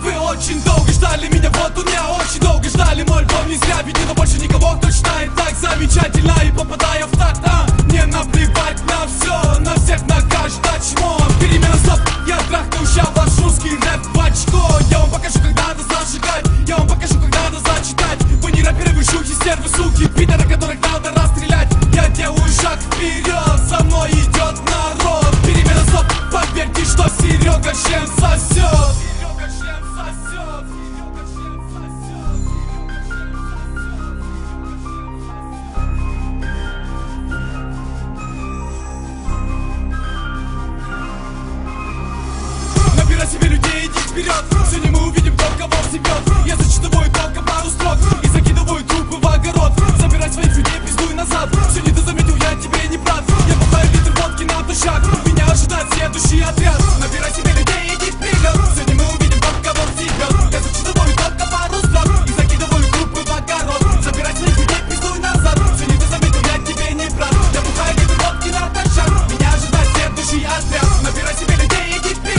Вы очень долго ждали меня, вот у меня очень долго ждали. Мой альбом не зря, ведь но больше никого, кто читает так замечательно и попадая в такт. Не наплевать на все, на всех, на каждое чмо. Перемена стоп, я трахну ща ваш русский рэп в очко. Я вам покажу, как надо зажигать, я вам покажу, как надо зачитать. Вы не рэперы, вы шухи, стервы, суки, пидоры, которых надо расстрелять. Я делаю шаг вперед, за мной идет народ. Перемена стоп, поверьте, что Серега чем сосет. Набирай себе людей, иди вперед. Сегодня мы увидим, кто кого всебет. Я зачитываю только пару строк и закидываю трупы в огород. Забирай своих людей, пиздуй назад. Сегодня ты заметил, я тебе не брат. Я бухаю литр водки на тушак. Меня ожидает следующий отряд. Набирай себе людей, иди вперед. Сегодня мы увидим, кто кого всебет. Я зачитываю только пару строк и закидываю трупы в огород. Забирай своих людей, пиздуй назад. Сегодня ты заметил, я тебе не брат. Я бухаю литр водки на тушак. Меня ожидает следующий отряд. Набирай себе людей, иди вперед.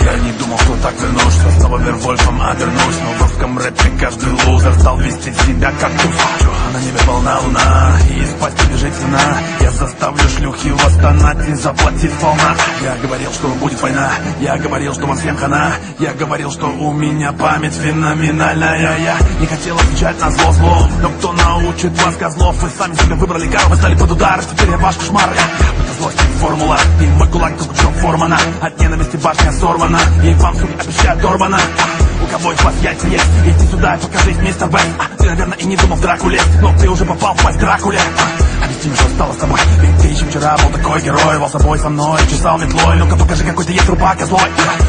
Я не думал, что так вернусь, что снова Вервольфом обернусь. Но в русском рэпе каждый лузер стал вести себя как туф. На небе полна луна, и из пасти бежит слюна. Я заставлю шлюхи восстонать и заплатить волна. Я говорил, что будет война, я говорил, что вам всем хана. Я говорил, что у меня память феноменальная. Я не хотел отвечать на зло зло, но кто научит вас, козлов? Вы сами себя выбрали, как вы стали под удар. Теперь я ваш кошмар, это злость формула. И мой кулак толкучом Формана. От ненависти башня сорвана, и вам, сука, обещают Дорбана. У кого из вас яйца есть? Иди сюда и покажись, мистер Бен. Ты, наверное, и не думал в драку лезть, но ты уже попал в пасть Дракуле. Объясни мне, что стало с тобой, ведь ты еще вчера был такой герой. Вал собой со мной, чесал метлой. Ну-ка покажи, какой ты есть рубака злой.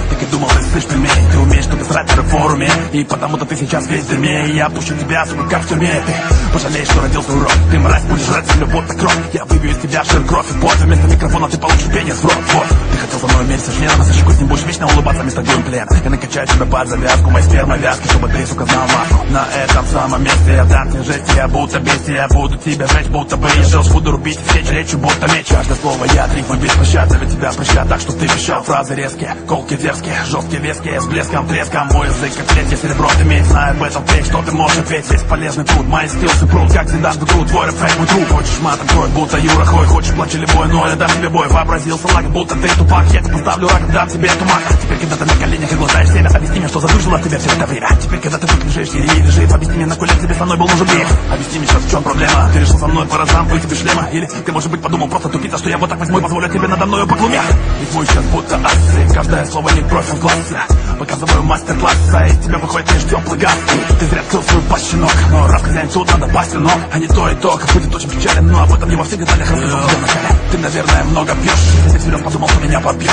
Так и думал, ты слышь пельмень. Ты умеешь только срать на форуме, и потому-то ты сейчас весь в дерьме. И я пущу тебя, сука, как в тюрьме. Ты пожалеешь, что родился урод. Ты, мразь, будешь жрать землю, будто кровь. Я выбью из тебя жир, кровь и пот. Вместо микрофона ты получишь пенис в рот. Вот, ты хотел со мной мериться членом, на сочку с ним будешь вечно улыбаться вместо геймплена. Я накачаю тебя под завязку, моей сперма вязки, чтобы ты, сука, знал маску. На этом самом месте я дам тебе жесть, я будто бестия. Я буду тебя жечь, будто бы я жил, буду рубить сечь речью, будто меч. Каждое слово я рифмы без пощады, ведь тебя прыща так, что ты вещал. Фразы резкие, колки дерзкие, жесткие, веские, с блеском, треском. Мой язык как третье серебро, ты имеешь, знай об этом ты, что ты можешь ответить. Весь полезный труд, мои стилсы прут, как Зидан в игру, твой рэп, мой друг. Хочешь матом кровь, будто Юра Хой, хочешь плачь или бой, но я дам тебе бой. Вообразил салага, будто ты тупак, я тебе поставлю рак, дам тебе тумак. Теперь, когда ты на коленях и глотаешь себя, объясни мне, что задушило тебя все это время. Теперь, когда ты тут лежишь и лежишь, объясни мне, на колен тебе со мной был нужен грех. Объясни мне сейчас, в чем проблема. Ты решил со мной по разам выйти без шлема? Или ты, может быть, подумал просто тупица, что я вот так возьму и позволю тебе надо мною поглумять? Ведь мой сейчас будто ассы, каждое слово не профиль класса. Показываю мастер-класса, из тебя выходит лишь теплый газ. Ты зря открыл свой пащенок, но раз хозяин тут надо пасть, но а не то итог будет очень печален, но об этом не во всех деталях рассказал в начале. Ты, наверное, много пьешь, если всерьез подумал, что меня побьешь.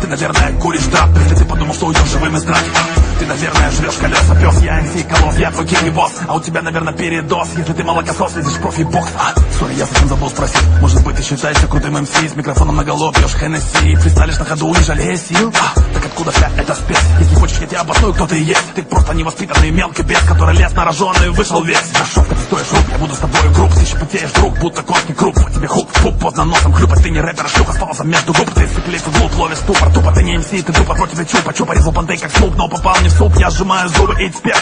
Ты, наверное, куришь драп, если ты подумал, что уйдешь живым из драки. Ты, наверное, жрешь колеса, пес, я MC Колос, я твой кинг и босс. А у тебя, наверное, передоз, если ты молокосос, лезешь в профи-бокс. Сори, я совсем забыл спросить, может быть, ты считаешься крутым MC, с микрофоном наголо пьешь Хеннесси, фристайлишь на ходу, не жалея сил? Так откуда вся эта спесь? Если хочешь, я тебя обосную, кто ты есть. Ты просто невоспитанный мелкий бес, который лез на роженый, вышел весь. Шовка, ты стоишь рук, я буду с тобой групп. Ты еще потеешь друг, будто костный круп. Тебе хуп, фуп, поздно носом хлюпать. Ты не рэпер, а шлюха, спался между губ. Ты сыплись в глубь, ловишь ступор. Тупо ты не MC, ты тупо против чупа. Чупа резал бандей, как снуп, но попал не в суп. Я сжимаю зубы и теперь